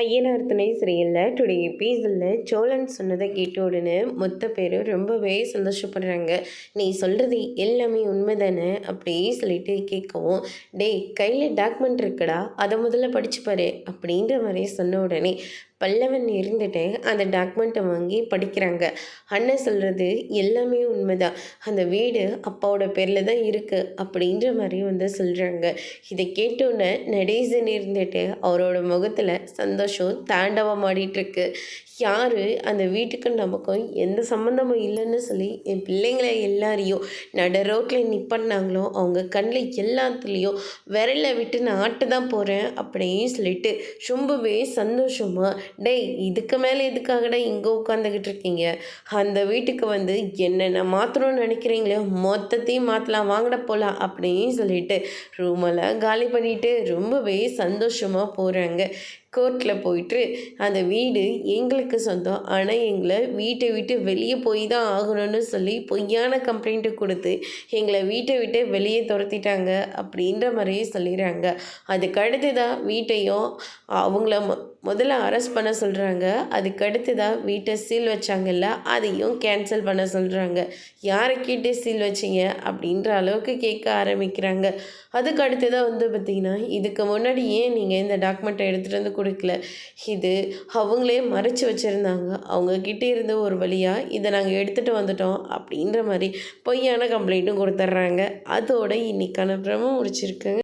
ஐயனார் துணை சீரியலில் டுடே எபிசோடில் சோழன் சொன்னதை கேட்ட உடனே மொத்த பேரும் ரொம்பவே சந்தோஷப்படுறாங்க. நீ சொல்கிறது எல்லாமே உண்மைதானே அப்படியே சொல்லிட்டு கேட்கவும், டேய் கையில் டாக்குமெண்ட் இருக்குடா, அதை முதல்ல படிச்சுப்பாரு அப்படின்ற மாதிரி சொன்ன உடனே பல்லவன் இருந்துட்டு அந்த டாக்குமெண்ட்டை வாங்கி படிக்கிறாங்க. அண்ணன் சொல்கிறது எல்லாமே உண்மைதான், அந்த வீடு அப்பாவோட பேரில் தான் இருக்குது அப்படின்ற மாதிரி சொல்கிறாங்க. இதை கேட்டோன்னே நடேசன் இருந்துட்டு அவரோட முகத்தில் சந்தோஷம் தாண்டவம் ஆடிட்டுருக்கு. யார் அந்த வீட்டுக்கு நமக்கும் எந்த சம்மந்தமும் இல்லைன்னு சொல்லி என் பிள்ளைங்களை எல்லாரையும் நட ரோட்டில் நிப்பாட்டினாங்களோ அவங்க கண்ணில் எல்லாத்துலேயும் விரலை விட்டு நான் ஆட்ட தான் போகிறேன் அப்படின்னு சொல்லிட்டு ரொம்பவே சந்தோஷமாக, டேய் இதுக்கு மேலே எதுக்காகடா இங்கே உட்காந்துக்கிட்டு இருக்கீங்க, அந்த வீட்டுக்கு என்னென்ன மாற்றணும்னு நினைக்கிறீங்களோ மொத்தத்தையும் மாற்றலாம், வாங்கட போகலாம் அப்படின்னு சொல்லிட்டு ரூமெல்லாம் காலி பண்ணிவிட்டு ரொம்பவே சந்தோஷமாக போகிறாங்க. கோர்ட்டில் போயிட்டு அந்த வீடு எங்களுக்கு சொந்தம், ஆனால் எங்களை வீட்டை விட்டு வெளியே போய் தான் ஆகணும்னு சொல்லி பொய்யான கம்ப்ளைண்ட்டு கொடுத்து எங்களை வீட்டை விட்டு வெளியே துரத்திட்டாங்க அப்படின்ற மாதிரியே சொல்லிடுறாங்க. அதுக்கடுத்து தான் வீட்டையும் அவங்கள முதல்ல அரெஸ்ட் பண்ண சொல்கிறாங்க. அதுக்கடுத்து தான் வீட்டை சீல் வச்சாங்கல்ல அதையும் கேன்சல் பண்ண சொல்கிறாங்க. யாரை கேட்டு சீல் வச்சிங்க அப்படின்ற அளவுக்கு கேட்க ஆரம்பிக்கிறாங்க. அதுக்கு அடுத்து தான் பார்த்திங்கன்னா, இதுக்கு முன்னாடி ஏன் நீங்கள் இந்த டாக்குமெண்ட்டை எடுத்துகிட்டு வந்து கொடுக்கல, இது அவங்களே மறைச்சி வச்சுருந்தாங்க, அவங்கக்கிட்டே இருந்த ஒரு வழியாக இதை நாங்கள் எடுத்துகிட்டு வந்துட்டோம் அப்படின்ற மாதிரி பொய்யான கம்ப்ளைண்ட்டும் கொடுத்துட்றாங்க. அதோட இன்றைக்கான பிரம முடிச்சிருக்குங்க.